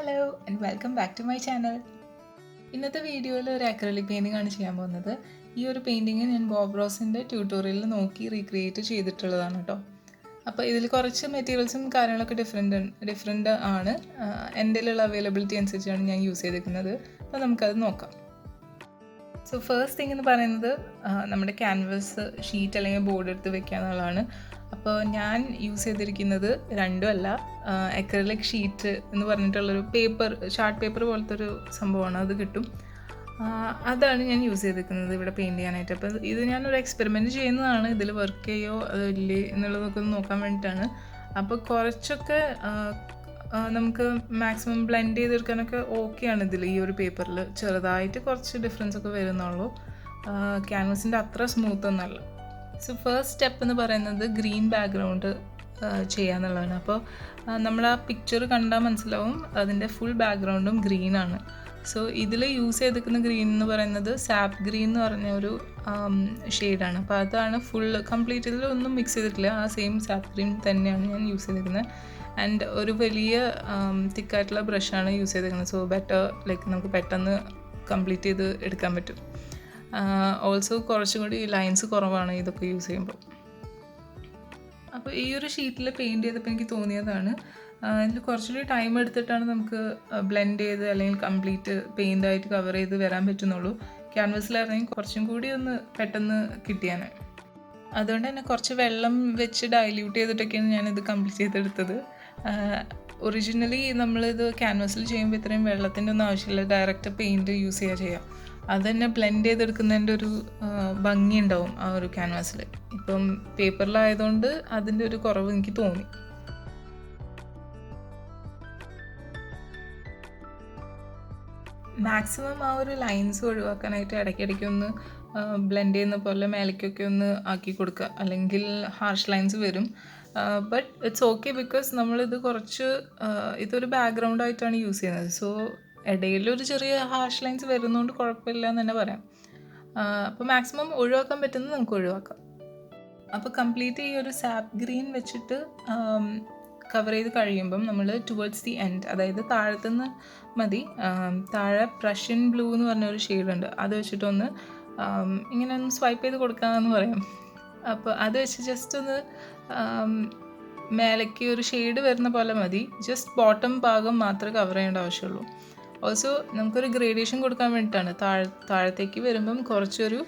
Hello and welcome back to my channel. ഇന്നത്തെ വീഡിയോയിൽ ഒരു അക്രലിക് പെയിൻറ്റിംഗ് ആണ് ചെയ്യാൻ പോകുന്നത്. ഈ ഒരു പെയിൻറ്റിങ് ഞാൻ ബോബ് റോസിൻ്റെ ട്യൂട്ടോറിയലിൽ നോക്കി റീക്രിയേറ്റ് ചെയ്തിട്ടുള്ളതാണ് കേട്ടോ. അപ്പോൾ ഇതിൽ കുറച്ച് മെറ്റീരിയൽസും കാര്യങ്ങളൊക്കെ ഡിഫറെൻ്റ് ആണ്. എൻ്റെ കയ്യിലുള്ള അവൈലബിലിറ്റി അനുസരിച്ചാണ് ഞാൻ യൂസ് ചെയ്തിരിക്കുന്നത്. അപ്പോൾ നമുക്കത് നോക്കാം. സോ ഫസ്റ്റ് തിങ് എന്ന് പറയുന്നത് നമ്മുടെ ക്യാൻവസ് ഷീറ്റ് അല്ലെങ്കിൽ ബോർഡ് എടുത്ത് വെക്കുക എന്നുള്ളതാണ്. അപ്പോൾ ഞാൻ യൂസ് ചെയ്തിരിക്കുന്നത് രണ്ടുമല്ല, അക്രിലിക് ഷീറ്റ് എന്ന് പറഞ്ഞിട്ടുള്ളൊരു ചാർട്ട് പേപ്പർ പോലത്തെ ഒരു സംഭവമാണ്. അത് കിട്ടും. അതാണ് ഞാൻ യൂസ് ചെയ്തിരിക്കുന്നത് ഇവിടെ പെയിൻറ്റ് ചെയ്യാനായിട്ട്. അപ്പോൾ ഇത് ഞാനൊരു എക്സ്പെരിമെൻറ്റ് ചെയ്യുന്നതാണ്. ഇതിൽ വർക്ക് ചെയ്യോ അതോ ഇല്ലേ എന്നുള്ളതൊക്കെ ഒന്ന് നോക്കാൻ വേണ്ടിയിട്ടാണ്. അപ്പോൾ കുറച്ചൊക്കെ നമുക്ക് മാക്സിമം ബ്ലെൻഡ് ചെയ്തെടുക്കാനൊക്കെ ഓക്കെയാണ് ഇതിൽ. ഈ ഒരു പേപ്പറിൽ ചെറുതായിട്ട് കുറച്ച് ഡിഫറൻസ് ഒക്കെ വരുന്നുള്ളൂ. ക്യാൻവസിൻ്റെ അത്ര സ്മൂത്ത് ഒന്നല്ല. സോ ഫസ്റ്റ് സ്റ്റെപ്പ് എന്ന് പറയുന്നത് ഗ്രീൻ ബാക്ക്ഗ്രൗണ്ട് ചെയ്യാന്നുള്ളതാണ്. അപ്പോൾ നമ്മൾ ആ പിക്ചർ കണ്ടാൽ മനസ്സിലാവും അതിൻ്റെ ഫുൾ ബാക്ക്ഗ്രൗണ്ടും ഗ്രീനാണ്. സോ ഇതിൽ യൂസ് ചെയ്തിരിക്കുന്ന ഗ്രീൻ എന്ന് പറയുന്നത് സാപ്പ് ഗ്രീൻ എന്ന് പറഞ്ഞ ഒരു ഷെയ്ഡാണ്. അപ്പോൾ അതാണ് കംപ്ലീറ്റ് ഇതിലൊന്നും മിക്സ് ചെയ്തിട്ടില്ല. ആ സെയിം സാപ്പ് ഗ്രീൻ തന്നെയാണ് ഞാൻ യൂസ് ചെയ്തിരിക്കുന്നത്. ആൻഡ് ഒരു വലിയ തിക്കായിട്ടുള്ള ബ്രഷാണ് യൂസ് ചെയ്തിരിക്കുന്നത്. സോ ലൈക്ക് നമുക്ക് പെട്ടെന്ന് കംപ്ലീറ്റ് ചെയ്ത് എടുക്കാൻ പറ്റും. ഓൾസോ കുറച്ചും കൂടി ലൈൻസ് കുറവാണ് ഇതൊക്കെ യൂസ് ചെയ്യുമ്പോൾ. അപ്പോൾ ഈ ഒരു ഷീറ്റിൽ പെയിൻറ്റ് ചെയ്തപ്പോൾ എനിക്ക് തോന്നിയതാണ് ഇതിൽ കുറച്ചുകൂടി ടൈം എടുത്തിട്ടാണ് നമുക്ക് ബ്ലെൻഡ് ചെയ്ത് അല്ലെങ്കിൽ കംപ്ലീറ്റ് പെയിൻ്റായിട്ട് കവർ ചെയ്ത് വരാൻ പറ്റുന്നുള്ളൂ. ക്യാൻവസിലായിരുന്നെങ്കിൽ കുറച്ചും കൂടി ഒന്ന് പെട്ടെന്ന് കിട്ടിയാണ്. അതുകൊണ്ട് തന്നെ കുറച്ച് വെള്ളം വെച്ച് ഡൈല്യൂട്ട് ചെയ്തിട്ടൊക്കെയാണ് ഞാനിത് കംപ്ലീറ്റ് ചെയ്തെടുത്തത്. ഒറിജിനലി നമ്മളിത് ക്യാൻവസിൽ ചെയ്യുമ്പോൾ ഇത്രയും വെള്ളത്തിൻ്റെ ഒന്നും ആവശ്യമില്ല. ഡയറക്റ്റ് പെയിൻറ്റ് യൂസ് ചെയ്യാം. അത് തന്നെ ബ്ലെൻഡ് ചെയ്തെടുക്കുന്നതിൻ്റെ ഒരു ഭംഗി ഉണ്ടാവും ആ ഒരു ക്യാൻവാസിൽ. ഇപ്പം പേപ്പറിലായതുകൊണ്ട് അതിൻ്റെ ഒരു കുറവ് എനിക്ക് തോന്നി. മാക്സിമം ആ ഒരു ലൈൻസ് ഒഴിവാക്കാനായിട്ട് ഇടയ്ക്കിടയ്ക്ക് ഒന്ന് ബ്ലെൻഡ് ചെയ്യുന്ന പോലെ മേലേക്കൊക്കെ ഒന്ന് ആക്കി കൊടുക്കുക, അല്ലെങ്കിൽ ഹാർഷ് ലൈൻസ് വരും. ബട്ട് ഇറ്റ്സ് ഓക്കെ ബിക്കോസ് നമ്മളിത് ഇതൊരു ബാക്ക്ഗ്രൗണ്ടായിട്ടാണ് യൂസ് ചെയ്യുന്നത്. സോ ഇടയിലൊരു ചെറിയ ഹാർഷ് ലൈൻസ് വരുന്നതുകൊണ്ട് കുഴപ്പമില്ല എന്ന് തന്നെ പറയാം. അപ്പോൾ മാക്സിമം ഒഴിവാക്കാൻ പറ്റുന്നത് നമുക്ക് ഒഴിവാക്കാം. അപ്പോൾ കംപ്ലീറ്റ് ഈ ഒരു സാപ്പ് ഗ്രീൻ വെച്ചിട്ട് കവർ ചെയ്ത് കഴിയുമ്പം നമ്മൾ ടുവേർഡ്സ് ദി എൻഡ്, അതായത് താഴത്തുനിന്ന് മതി. താഴെ പ്രഷ്യൻ ബ്ലൂ എന്ന് പറഞ്ഞൊരു ഷെയ്ഡുണ്ട്. അത് വെച്ചിട്ടൊന്ന് ഇങ്ങനെ ഒന്ന് സ്വൈപ്പ് ചെയ്ത് കൊടുക്കാമെന്ന് പറയാം. അപ്പോൾ അത് വെച്ച് ജസ്റ്റ് ഒന്ന് മേലേക്ക് ഒരു ഷെയ്ഡ് വരുന്ന പോലെ മതി. ജസ്റ്റ് ബോട്ടം ഭാഗം മാത്രമേ കവർ ചെയ്യേണ്ട ആവശ്യമുള്ളൂ. ഓൾസോ നമുക്കൊരു ഗ്രേഡേഷൻ കൊടുക്കാൻ വേണ്ടിയിട്ടാണ്. താഴത്തേക്ക് വരുമ്പം കുറച്ചൊരു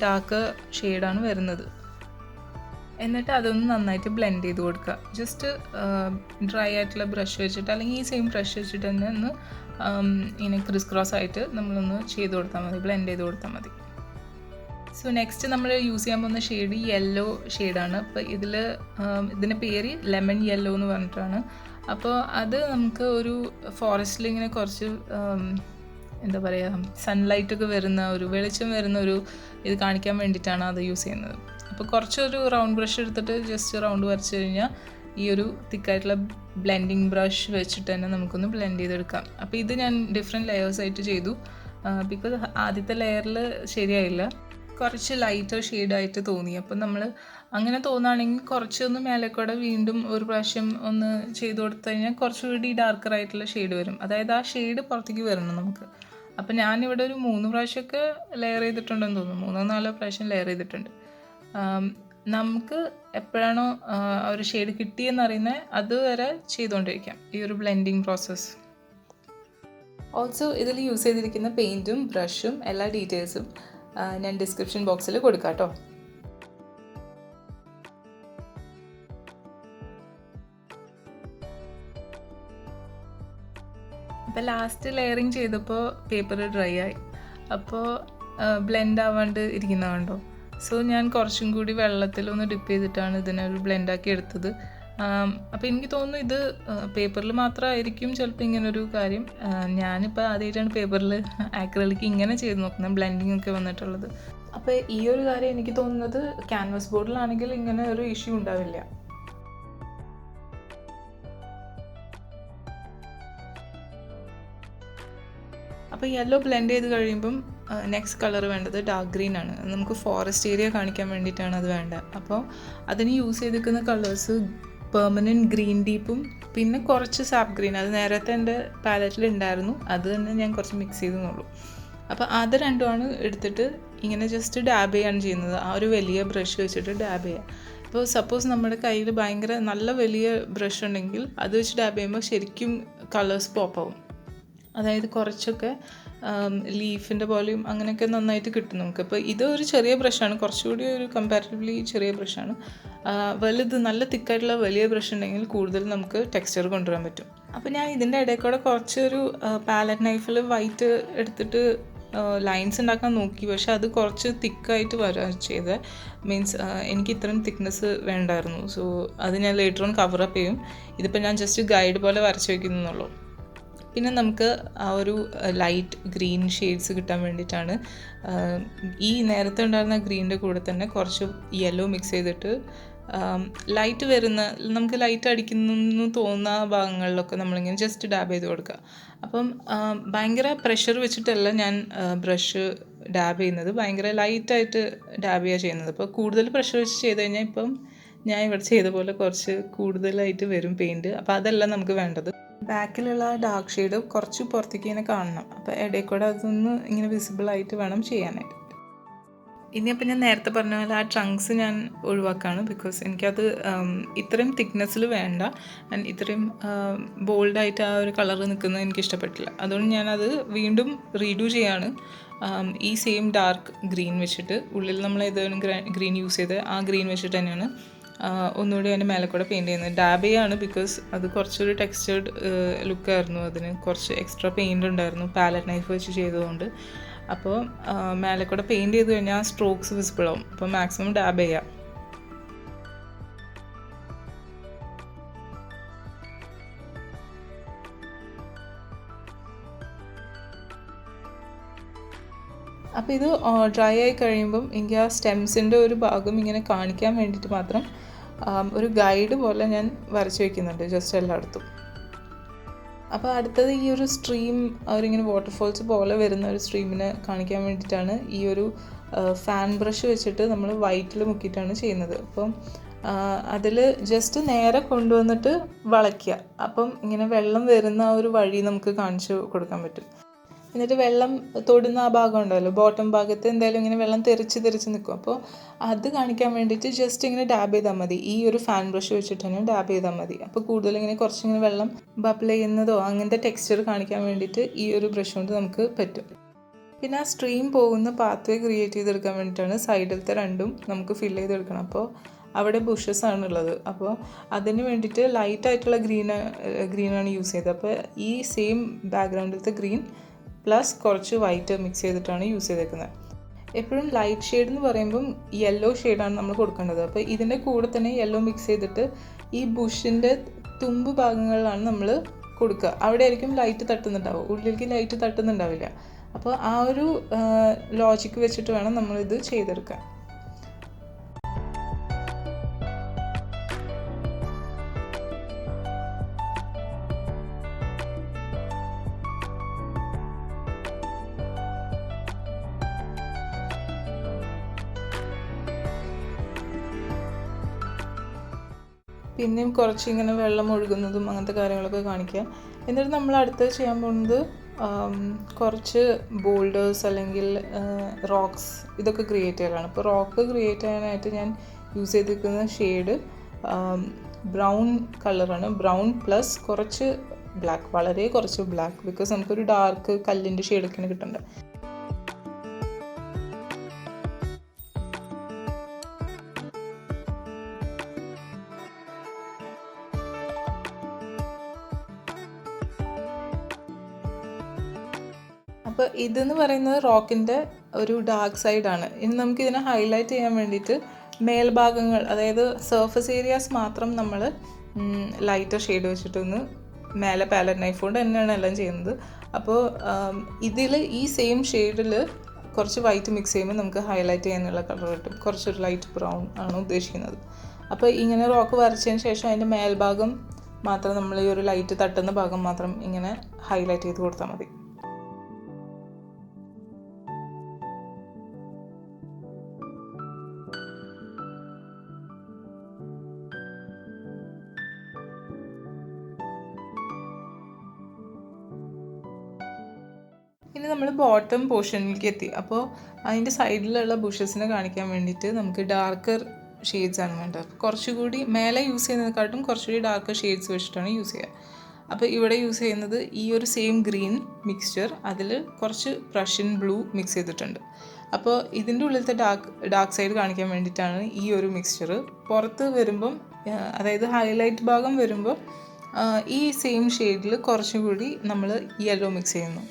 ഡാർക്ക് ഷെയ്ഡാണ് വരുന്നത്. എന്നിട്ട് അതൊന്ന് നന്നായിട്ട് ബ്ലെൻഡ് ചെയ്ത് കൊടുക്കുക. ജസ്റ്റ് ഡ്രൈ ആയിട്ടുള്ള ബ്രഷ് വെച്ചിട്ട്, അല്ലെങ്കിൽ ഈ സെയിം ബ്രഷ് വെച്ചിട്ട് തന്നെ ഒന്ന് ഇങ്ങനെ ക്രിസ് ക്രോസ് ആയിട്ട് നമ്മളൊന്ന് ചെയ്ത് കൊടുത്താൽ മതി, ബ്ലെൻഡ് ചെയ്ത് കൊടുത്താൽ മതി. സോ നെക്സ്റ്റ് നമ്മൾ യൂസ് ചെയ്യാൻ പോകുന്ന ഷെയ്ഡ് യെല്ലോ ഷെയ്ഡാണ്. അപ്പോൾ ഇതിൻ്റെ പേര് ലെമൺ യെല്ലോ എന്ന് പറഞ്ഞിട്ടാണ്. അപ്പോൾ അത് നമുക്ക് ഒരു ഫോറസ്റ്റിൽ ഇങ്ങനെ കുറച്ച് എന്താ പറയുക, സൺലൈറ്റൊക്കെ വരുന്ന ഒരു വെളിച്ചം വരുന്ന ഒരു ഇത് കാണിക്കാൻ വേണ്ടിയിട്ടാണ് അത് യൂസ് ചെയ്യുന്നത്. അപ്പോൾ കുറച്ചൊരു റൗണ്ട് ബ്രഷ് എടുത്തിട്ട് ജസ്റ്റ് റൗണ്ട് വരച്ച് കഴിഞ്ഞാൽ ഈ ഒരു തിക്കായിട്ടുള്ള ബ്ലെൻഡിങ് ബ്രഷ് വെച്ചിട്ട് തന്നെ നമുക്കൊന്ന് ബ്ലെൻഡ് ചെയ്തെടുക്കാം. അപ്പോൾ ഇത് ഞാൻ ഡിഫറെൻറ്റ് ലെയേഴ്സായിട്ട് ചെയ്തു. ബിക്കോസ് ആദ്യത്തെ ലെയറിൽ ശരിയായില്ല, കുറച്ച് ലൈറ്റർ ഷെയ്ഡായിട്ട് തോന്നി. അപ്പം നമ്മൾ അങ്ങനെ തോന്നുകയാണെങ്കിൽ കുറച്ചൊന്ന് മേലേക്കൂടെ വീണ്ടും ഒരു പ്രാവശ്യം ഒന്ന് ചെയ്ത് കൊടുത്തു കഴിഞ്ഞാൽ കുറച്ചുകൂടി ഡാർക്കറായിട്ടുള്ള ഷെയ്ഡ് വരും. അതായത് ആ ഷെയ്ഡ് പുറത്തേക്ക് വരണം നമുക്ക്. അപ്പം ഞാനിവിടെ ഒരു 3 പ്രാവശ്യമൊക്കെ ലെയർ ചെയ്തിട്ടുണ്ടെന്ന് തോന്നുന്നു. 3-4 പ്രാവശ്യം ലെയർ ചെയ്തിട്ടുണ്ട്. നമുക്ക് എപ്പോഴാണോ ഒരു ഷെയ്ഡ് കിട്ടിയെന്നറിയുന്നത് അതുവരെ ചെയ്തുകൊണ്ടിരിക്കാം ഈ ഒരു ബ്ലെൻഡിങ് പ്രോസസ്സ്. ഓൾസോ ഇതിൽ യൂസ് ചെയ്തിരിക്കുന്ന പെയിൻറ്റും ബ്രഷും എല്ലാ ഡീറ്റെയിൽസും ഞാൻ ഡിസ്ക്രിപ്ഷൻ ബോക്സിൽ കൊടുക്കാം കേട്ടോ. അപ്പോൾ ലാസ്റ്റ് ലെയറിങ് ചെയ്തപ്പോൾ പേപ്പർ ഡ്രൈ ആയി. അപ്പോൾ ബ്ലെൻഡ് ആവാണ്ട് ഇരിക്കുന്നതുണ്ടോ. സോ ഞാൻ കുറച്ചും കൂടി വെള്ളത്തിലൊന്ന് ഡിപ്പ് ചെയ്തിട്ടാണ് ഇതിനൊരു ബ്ലെൻഡാക്കി എടുത്തത്. അപ്പോൾ എനിക്ക് തോന്നുന്നു ഇത് പേപ്പറിൽ മാത്രമായിരിക്കും ചിലപ്പോൾ ഇങ്ങനൊരു കാര്യം. ഞാനിപ്പോൾ ആദ്യമായിട്ടാണ് പേപ്പറിൽ ആക്രിലിക് ഇങ്ങനെ ചെയ്ത് നോക്കുന്നത്, ബ്ലെൻഡിങ് ഒക്കെ വന്നിട്ടുള്ളത്. അപ്പോൾ ഈ ഒരു കാര്യം എനിക്ക് തോന്നുന്നത് ക്യാൻവസ് ബോർഡിലാണെങ്കിൽ ഇങ്ങനെ ഒരു ഇഷ്യൂ ഉണ്ടാവില്ല. അപ്പോൾ യെല്ലോ ബ്ലെൻഡ് ചെയ്ത് കഴിയുമ്പം നെക്സ്റ്റ് കളർ വേണ്ടത് ഡാർക്ക് ഗ്രീൻ ആണ്. നമുക്ക് ഫോറസ്റ്റ് ഏരിയ കാണിക്കാൻ വേണ്ടിയിട്ടാണ് അത് വേണ്ടത്. അപ്പോൾ അതിന് യൂസ് ചെയ്തിരിക്കുന്ന കളേഴ്സ് പെർമനൻറ്റ് ഗ്രീൻ ഡീപ്പും പിന്നെ കുറച്ച് സാപ്പ് ഗ്രീൻ, അത് നേരത്തെ എൻ്റെ പാലറ്റിൽ ഉണ്ടായിരുന്നു, അത് തന്നെ ഞാൻ കുറച്ച് മിക്സ് ചെയ്തെന്നുള്ളൂ. അപ്പോൾ അത് രണ്ടുമാണ് എടുത്തിട്ട് ഇങ്ങനെ ജസ്റ്റ് ഡാബ് ചെയ്യാണ് ചെയ്യുന്നത്. ആ ഒരു വലിയ ബ്രഷ് വെച്ചിട്ട് ഡാബ് ചെയ്യുക. ഇപ്പോൾ സപ്പോസ് നമ്മുടെ കയ്യിൽ ഭയങ്കര നല്ല വലിയ ബ്രഷ് ഉണ്ടെങ്കിൽ അത് വെച്ച് ഡാബ് ചെയ്യുമ്പോൾ ശരിക്കും കളേഴ്സ് പോപ്പാവും. അതായത് കുറച്ചൊക്കെ ലീഫിൻ്റെ പോലെയും അങ്ങനെയൊക്കെ നന്നായിട്ട് കിട്ടും നമുക്ക്. അപ്പോൾ ഇത് ഒരു ചെറിയ ബ്രഷാണ്, കുറച്ചുകൂടി ഒരു കമ്പാരിറ്റീവ്ലി ചെറിയ ബ്രഷാണ്. വലുത് നല്ല തിക്കായിട്ടുള്ള വലിയ ബ്രഷ് ഉണ്ടെങ്കിൽ കൂടുതൽ നമുക്ക് ടെക്സ്ചർ കൊണ്ടുവരാൻ പറ്റും. അപ്പോൾ ഞാൻ ഇതിൻ്റെ ഇടയിൽ കൂടെ കുറച്ചൊരു പാലറ്റ് നൈഫിൽ വൈറ്റ് എടുത്തിട്ട് ലൈൻസ് ഉണ്ടാക്കാൻ നോക്കി, പക്ഷെ അത് കുറച്ച് തിക്കായിട്ട് വരാൻ ചെയ്തത്. മീൻസ് എനിക്ക് ഇത്രയും തിക്നെസ് വേണ്ടായിരുന്നു. സോ അത് ഞാൻ ലേറ്റർ ഓൺ കവറപ്പ് ചെയ്യും. ഇതിപ്പോൾ ഞാൻ ജസ്റ്റ് ഗൈഡ് പോലെ വരച്ച് വയ്ക്കുന്നുള്ളൂ. പിന്നെ നമുക്ക് ആ ഒരു ലൈറ്റ് ഗ്രീൻ ഷെയ്ഡ്സ് കിട്ടാൻ വേണ്ടിയിട്ടാണ് ഈ നേരത്തെ ഉണ്ടായിരുന്ന ഗ്രീനിൻ്റെ കൂടെ തന്നെ കുറച്ച് യെല്ലോ മിക്സ് ചെയ്തിട്ട് ലൈറ്റ് വരുന്ന, നമുക്ക് ലൈറ്റ് അടിക്കുന്നു തോന്നുന്ന ഭാഗങ്ങളിലൊക്കെ നമ്മളിങ്ങനെ ജസ്റ്റ് ഡാബ് ചെയ്ത് കൊടുക്കുക. അപ്പം ഭയങ്കര പ്രഷർ വെച്ചിട്ടല്ല ഞാൻ ബ്രഷ് ഡാബ് ചെയ്യുന്നത്, ഭയങ്കര ലൈറ്റായിട്ട് ഡാബ് ചെയ്യുന്നത്. അപ്പോൾ കൂടുതൽ പ്രഷർ വെച്ച് ചെയ്ത് കഴിഞ്ഞാൽ ഇപ്പം ഞാൻ ഇവിടെ ചെയ്ത പോലെ കുറച്ച് കൂടുതലായിട്ട് വരും പെയിൻറ്റ്. അപ്പോൾ അതല്ല നമുക്ക് വേണ്ടത്. ബാക്കിലുള്ള ഡാർക്ക് ഷെയ്ഡ് കുറച്ച് പുറത്തേക്ക് ഇങ്ങനെ കാണണം. അപ്പോൾ ഇടയിൽ കൂടെ അതൊന്ന് ഇങ്ങനെ വിസിബിളായിട്ട് വേണം ചെയ്യാനായിട്ട്. ഇനിയപ്പോൾ ഞാൻ നേരത്തെ പറഞ്ഞ പോലെ ആ ട്രങ്ക്സ് ഞാൻ ഒഴിവാക്കുകയാണ്. ബിക്കോസ് എനിക്കത് ഇത്രയും തിക്നെസ്സിൽ വേണ്ട, ആൻഡ് ഇത്രയും ബോൾഡായിട്ട് ആ ഒരു കളർ നിൽക്കുന്നത് എനിക്കിഷ്ടപ്പെട്ടില്ല. അതുകൊണ്ട് ഞാനത് വീണ്ടും റീഡു ചെയ്യാണ്. ഈ സെയിം ഡാർക്ക് ഗ്രീൻ വെച്ചിട്ട്, ഉള്ളിൽ നമ്മൾ ഏതെങ്കിലും ഗ്രീൻ യൂസ് ചെയ്ത് ആ ഗ്രീൻ വെച്ചിട്ട് തന്നെയാണ് ഒന്നുകൂടി അതിൻ്റെ മേലെ കൂടെ പെയിൻറ്റ് ചെയ്യുന്നത്. ഡാബ് ചെയ്യാണ് ബിക്കോസ് അത് കുറച്ചൊരു ടെക്സ്ചേർഡ് ലുക്കായിരുന്നു. അതിന് കുറച്ച് എക്സ്ട്രാ പെയിൻ്റ് ഉണ്ടായിരുന്നു പാലറ്റ് നൈഫ് വെച്ച് ചെയ്തതുകൊണ്ട്. അപ്പോൾ മേലെ കൂടെ പെയിൻറ്റ് ചെയ്ത് കഴിഞ്ഞാൽ സ്ട്രോക്സ് വിസിബിൾ ആവും. അപ്പോൾ മാക്സിമം ഡാബ് ചെയ്യാം. അപ്പോൾ ഇത് ഡ്രൈ ആയി കഴിയുമ്പം എനിക്ക് ആ സ്റ്റെംസിൻ്റെ ഒരു ഭാഗം ഇങ്ങനെ കാണിക്കാൻ വേണ്ടിയിട്ട് മാത്രം ഒരു ഗൈഡ് പോലെ ഞാൻ വരച്ച് വയ്ക്കുന്നുണ്ട് ജസ്റ്റ് എല്ലായിടത്തും. അപ്പോൾ അടുത്തത് ഈ ഒരു സ്ട്രീം, അവരിങ്ങനെ വാട്ടർഫോൾസ് പോലെ വരുന്ന ഒരു സ്ട്രീമിനെ കാണിക്കാൻ വേണ്ടിയിട്ടാണ് ഈ ഒരു ഫാൻ ബ്രഷ് വെച്ചിട്ട് നമ്മൾ വൈറ്റിൽ മുക്കിയിട്ടാണ് ചെയ്യുന്നത്. അപ്പം അതിൽ ജസ്റ്റ് നേരെ കൊണ്ടുവന്നിട്ട് വളയ്ക്കുക. അപ്പം ഇങ്ങനെ വെള്ളം വരുന്ന ആ ഒരു വഴി നമുക്ക് കാണിച്ചു കൊടുക്കാൻ പറ്റും. എന്നിട്ട് വെള്ളം തൊടുന്ന ആ ഭാഗം ഉണ്ടല്ലോ, ബോട്ടം ഭാഗത്ത് എന്തായാലും ഇങ്ങനെ വെള്ളം തെറിച്ച് നിൽക്കും. അപ്പോൾ അത് കാണിക്കാൻ വേണ്ടിയിട്ട് ജസ്റ്റ് ഇങ്ങനെ ഡാബ് ചെയ്താൽ മതി. ഈ ഒരു ഫാൻ ബ്രഷ് വെച്ചിട്ട് തന്നെ ഡാബ് ചെയ്താൽ മതി. അപ്പോൾ കൂടുതൽ ഇങ്ങനെ കുറച്ചിങ്ങനെ വെള്ളം ബബിൾ ചെയ്യുന്നതോ അങ്ങനത്തെ ടെക്സ്ചർ കാണിക്കാൻ വേണ്ടിയിട്ട് ഈ ഒരു ബ്രഷ് കൊണ്ട് നമുക്ക് പറ്റും. പിന്നെ ആ സ്ട്രീം പോകുന്ന പാത്വേ ക്രിയേറ്റ് ചെയ്തെടുക്കാൻ വേണ്ടിയിട്ടാണ് സൈഡിലത്തെ രണ്ടും നമുക്ക് ഫില്ല് ചെയ്തെടുക്കണം. അപ്പോൾ അവിടെ ബുഷസ് ആണുള്ളത്. അപ്പോൾ അതിന് വേണ്ടിയിട്ട് ലൈറ്റായിട്ടുള്ള ഗ്രീനാണ് യൂസ് ചെയ്തത്. അപ്പോൾ ഈ സെയിം ബാക്ക്ഗ്രൗണ്ടിലത്തെ ഗ്രീൻ പ്ലസ് കുറച്ച് വൈറ്റ് മിക്സ് ചെയ്തിട്ടാണ് യൂസ് ചെയ്തേക്കുന്നത്. എപ്പോഴും ലൈറ്റ് ഷെയ്ഡ് എന്ന് പറയുമ്പം യെല്ലോ ഷെയ്ഡാണ് നമ്മൾ കൊടുക്കേണ്ടത്. അപ്പോൾ ഇതിൻ്റെ കൂടെ തന്നെ യെല്ലോ മിക്സ് ചെയ്തിട്ട് ഈ ബുഷിൻ്റെ തുമ്പ് ഭാഗങ്ങളിലാണ് നമ്മൾ കൊടുക്കുക. അവിടെ ആയിരിക്കും ലൈറ്റ് തട്ടുന്നുണ്ടാവുക, ഉള്ളിലേക്ക് ലൈറ്റ് തട്ടുന്നുണ്ടാവില്ല. അപ്പോൾ ആ ഒരു ലോജിക്ക് വെച്ചിട്ട് വേണം നമ്മളിത് ചെയ്തെടുക്കാൻ. പിന്നെയും കുറച്ച് ഇങ്ങനെ വെള്ളം ഒഴുകുന്നതും അങ്ങനത്തെ കാര്യങ്ങളൊക്കെ കാണിക്കുക. എന്നിട്ട് നമ്മൾ അടുത്ത് ചെയ്യാൻ പോകുന്നത് കുറച്ച് ബോൾഡേഴ്സ് അല്ലെങ്കിൽ റോക്സ് ഇതൊക്കെ ക്രിയേറ്റ് ചെയ്യലാണ്. ഇപ്പോൾ റോക്ക് ക്രിയേറ്റ് ചെയ്യാനായിട്ട് ഞാൻ യൂസ് ചെയ്തിരിക്കുന്ന ഷെയ്ഡ് ബ്രൗൺ കളറാണ്. ബ്രൗൺ പ്ലസ് കുറച്ച് ബ്ലാക്ക്, വളരെ കുറച്ച് ബ്ലാക്ക്, ബിക്കോസ് നമുക്കൊരു ഡാർക്ക് കല്ലിൻ്റെ ഷെയ്ഡൊക്കെയാണ് കിട്ടേണ്ടത്. അപ്പോൾ ഇതെന്ന് പറയുന്നത് റോക്കിൻ്റെ ഒരു ഡാർക്ക് സൈഡാണ്. ഇനി നമുക്കിതിനെ ഹൈലൈറ്റ് ചെയ്യാൻ വേണ്ടിയിട്ട് മേൽഭാഗങ്ങൾ, അതായത് സർഫസ് ഏരിയാസ് മാത്രം നമ്മൾ ലൈറ്റർ ഷെയ്ഡ് വെച്ചിട്ടൊന്ന് മേലെ പാലറ്റ് നൈഫ് കൊണ്ട് തന്നെയാണ് എല്ലാം ചെയ്യുന്നത്. അപ്പോൾ ഇതിൽ ഈ സെയിം ഷെയ്ഡിൽ കുറച്ച് വൈറ്റ് മിക്സ് ചെയ്യുമ്പോൾ നമുക്ക് ഹൈലൈറ്റ് ചെയ്യാനുള്ള കളർ കിട്ടും. കുറച്ചൊരു ലൈറ്റ് ബ്രൗൺ ആണ് ഉദ്ദേശിക്കുന്നത്. അപ്പോൾ ഇങ്ങനെ റോക്ക് വരച്ചതിന് ശേഷം അതിൻ്റെ മേൽഭാഗം മാത്രം നമ്മൾ ഈ ഒരു ലൈറ്റ് തട്ടുന്ന ഭാഗം മാത്രം ഇങ്ങനെ ഹൈലൈറ്റ് ചെയ്ത് കൊടുത്താൽ മതി. ഇനി നമ്മൾ ബോട്ടം പോർഷനിലേക്ക് എത്തി. അപ്പോൾ അതിൻ്റെ സൈഡിലുള്ള ബുഷസിനെ കാണിക്കാൻ വേണ്ടിയിട്ട് നമുക്ക് ഡാർക്കർ ഷെയ്ഡ്സ് ആണ് വേണ്ടത്. കുറച്ചുകൂടി മേലെ യൂസ് ചെയ്യുന്നതിനെക്കാട്ടും കുറച്ചുകൂടി ഡാർക്കർ ഷെയ്ഡ്സ് വെച്ചിട്ടാണ് യൂസ് ചെയ്യുക. അപ്പോൾ ഇവിടെ യൂസ് ചെയ്യുന്നത് ഈ ഒരു സെയിം ഗ്രീൻ മിക്സ്ചർ, അതിൽ കുറച്ച് പ്രഷ്യൻ ബ്ലൂ മിക്സ് ചെയ്തിട്ടുണ്ട്. അപ്പോൾ ഇതിൻ്റെ ഉള്ളിലത്തെ ഡാർക്ക് സൈഡ് കാണിക്കാൻ വേണ്ടിയിട്ടാണ് ഈ ഒരു മിക്സ്ചർ. പുറത്ത് വരുമ്പം, അതായത് ഹൈലൈറ്റ് ഭാഗം വരുമ്പോൾ ഈ സെയിം ഷെയ്ഡിൽ കുറച്ചും കൂടി നമ്മൾ യെല്ലോ മിക്സ് ചെയ്യുന്നു.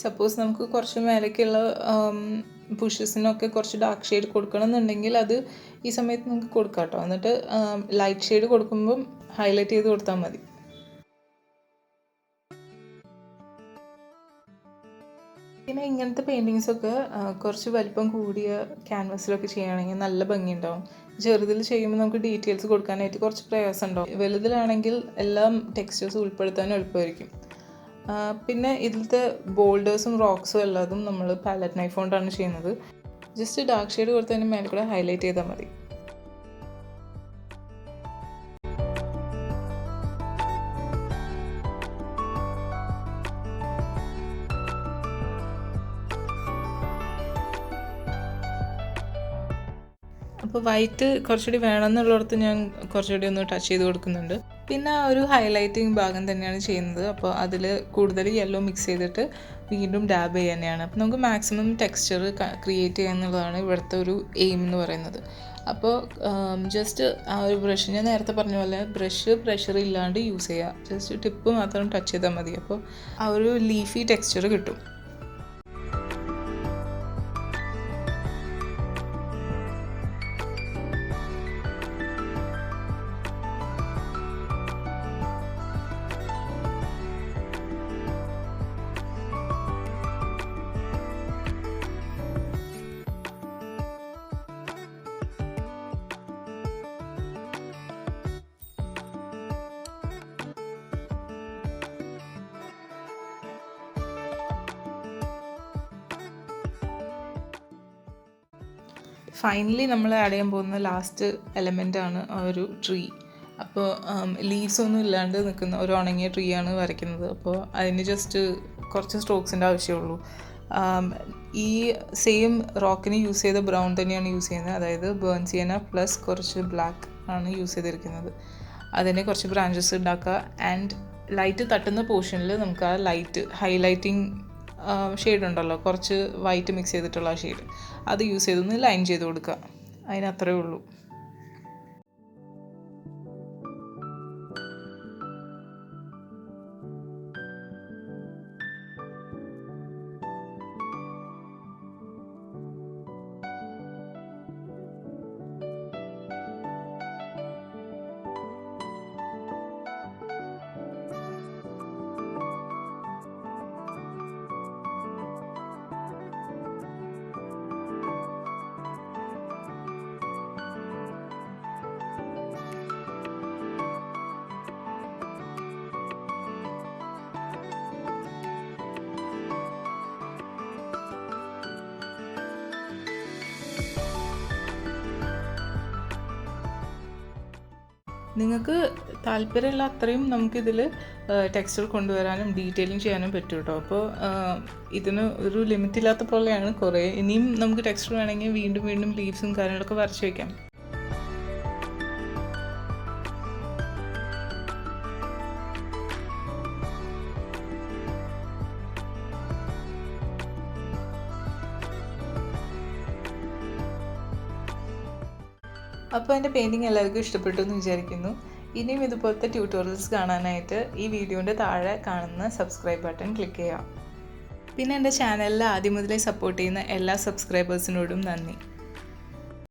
സപ്പോസ് നമുക്ക് കുറച്ച് മേലേക്കുള്ള ബുഷസിനൊക്കെ കുറച്ച് ഡാർക്ക് ഷെയ്ഡ് കൊടുക്കണം എന്നുണ്ടെങ്കിൽ അത് ഈ സമയത്ത് നമുക്ക് കൊടുക്കാം കേട്ടോ. എന്നിട്ട് ലൈറ്റ് ഷെയ്ഡ് കൊടുക്കുമ്പം ഹൈലൈറ്റ് ചെയ്ത് കൊടുത്താൽ മതി. പിന്നെ ഇങ്ങനത്തെ പെയിൻറ്റിങ്സൊക്കെ കുറച്ച് വലിപ്പം കൂടിയ ക്യാൻവാസിലൊക്കെ ചെയ്യുകയാണെങ്കിൽ നല്ല ഭംഗിയുണ്ടാവും. ചെറുതിൽ ചെയ്യുമ്പോൾ നമുക്ക് ഡീറ്റെയിൽസ് കൊടുക്കാനായിട്ട് കുറച്ച് പ്രയാസം ഉണ്ടാവും. വലുതിലാണെങ്കിൽ എല്ലാം ടെക്സ്റ്റേഴ്സ് ഉൾപ്പെടുത്താൻ എളുപ്പമായിരിക്കും. പിന്നെ ഇതിലത്തെ ബോൾഡേഴ്സും റോക്സും എല്ലാതും നമ്മൾ പാലറ്റ് നൈഫ് കൊണ്ടാണ് ചെയ്യുന്നത്. ജസ്റ്റ് ഡാർക്ക് ഷെയ്ഡ് കൊടുത്തതിന് മേലെ കൂടെ ഹൈലൈറ്റ് ചെയ്താൽ മതി. അപ്പോൾ വൈറ്റ് കുറച്ചുകൂടി വേണമെന്നുള്ളിടത്ത് ഞാൻ കുറച്ചുകൂടി ഒന്ന് ടച്ച് ചെയ്ത് കൊടുക്കുന്നുണ്ട്. പിന്നെ ആ ഒരു ഹൈലൈറ്റിങ് ഭാഗം തന്നെയാണ് ചെയ്യുന്നത്. അപ്പോൾ അതിൽ കൂടുതൽ യെല്ലോ മിക്സ് ചെയ്തിട്ട് വീണ്ടും ഡാബ് ചെയ്യുക തന്നെയാണ്. അപ്പോൾ നമുക്ക് മാക്സിമം ടെക്സ്ചർ ക്രിയേറ്റ് ചെയ്യുക എന്നുള്ളതാണ് ഇവിടുത്തെ ഒരു എയിം എന്ന് പറയുന്നത്. അപ്പോൾ ജസ്റ്റ് ആ ഒരു ബ്രഷ്, ഞാൻ നേരത്തെ പറഞ്ഞ പോലെ ബ്രഷ് പ്രഷർ ഇല്ലാണ്ട് യൂസ് ചെയ്യുക. ജസ്റ്റ് ടിപ്പ് മാത്രം ടച്ച് ചെയ്താൽ മതി. അപ്പോൾ ആ ഒരു ലീഫി ടെക്സ്ചർ കിട്ടും. ഫൈനലി നമ്മൾ ആഡ് ചെയ്യാൻ പോകുന്ന ലാസ്റ്റ് എലമെൻ്റാണ് ആ ഒരു ട്രീ. അപ്പോൾ ലീവ്സ് ഒന്നും ഇല്ലാണ്ട് നിൽക്കുന്ന ഒരു ഉണങ്ങിയ ട്രീ ആണ് വരയ്ക്കുന്നത്. അപ്പോൾ അതിന് ജസ്റ്റ് കുറച്ച് സ്ട്രോക്സിൻ്റെ ആവശ്യമുള്ളൂ. ഈ സെയിം റോക്കിന് യൂസ് ചെയ്ത ബ്രൗൺ തന്നെയാണ് യൂസ് ചെയ്യുന്നത്. അതായത് ബേൺ സിയന പ്ലസ് കുറച്ച് ബ്ലാക്ക് ആണ് യൂസ് ചെയ്തിരിക്കുന്നത്. അതിനെ കുറച്ച് ബ്രാഞ്ചസ് ഉണ്ടാക്കുക. ആൻഡ് ലൈറ്റ് തട്ടുന്ന പോർഷനിൽ നമുക്ക് ആ ലൈറ്റ് ഹൈലൈറ്റിങ് ഷെയ്ഡ് ഉണ്ടല്ലോ, കുറച്ച് വൈറ്റ് മിക്സ് ചെയ്തിട്ടുള്ള ആ ഷെയ്ഡ്, അത് യൂസ് ചെയ്തൊന്ന് ലൈൻ ചെയ്ത് കൊടുക്കുക. അതിനത്രേ ഉള്ളൂ. നിങ്ങൾക്ക് താല്പര്യമുള്ള അത്രയും നമുക്കിതിൽ ടെക്സ്ചർ കൊണ്ടുവരാനും ഡീറ്റെയിലിംഗ് ചെയ്യാനും പറ്റും കേട്ടോ. അപ്പോൾ ഇതിന് ഒരു ലിമിറ്റ് ഇല്ലാത്ത പോലെയാണ്. കുറേ ഇനിയും നമുക്ക് ടെക്സ്ചർ വേണമെങ്കിൽ വീണ്ടും വീണ്ടും ലീവ്സും കാര്യങ്ങളൊക്കെ വരച്ച് വയ്ക്കാം. അപ്പോൾ എൻ്റെ പെയിൻറ്റിങ് എല്ലാവർക്കും ഇഷ്ടപ്പെട്ടു എന്ന് വിചാരിക്കുന്നു. ഇനിയും ഇതുപോലത്തെ ട്യൂട്ടോറിയൽസ് കാണാനായിട്ട് ഈ വീഡിയോൻ്റെ താഴെ കാണുന്ന സബ്സ്ക്രൈബ് ബട്ടൺ ക്ലിക്ക് ചെയ്യാം. പിന്നെ എൻ്റെ ചാനലിൽ ആദ്യം മുതലേ സപ്പോർട്ട് ചെയ്യുന്ന എല്ലാ സബ്സ്ക്രൈബേഴ്സിനോടും നന്ദി.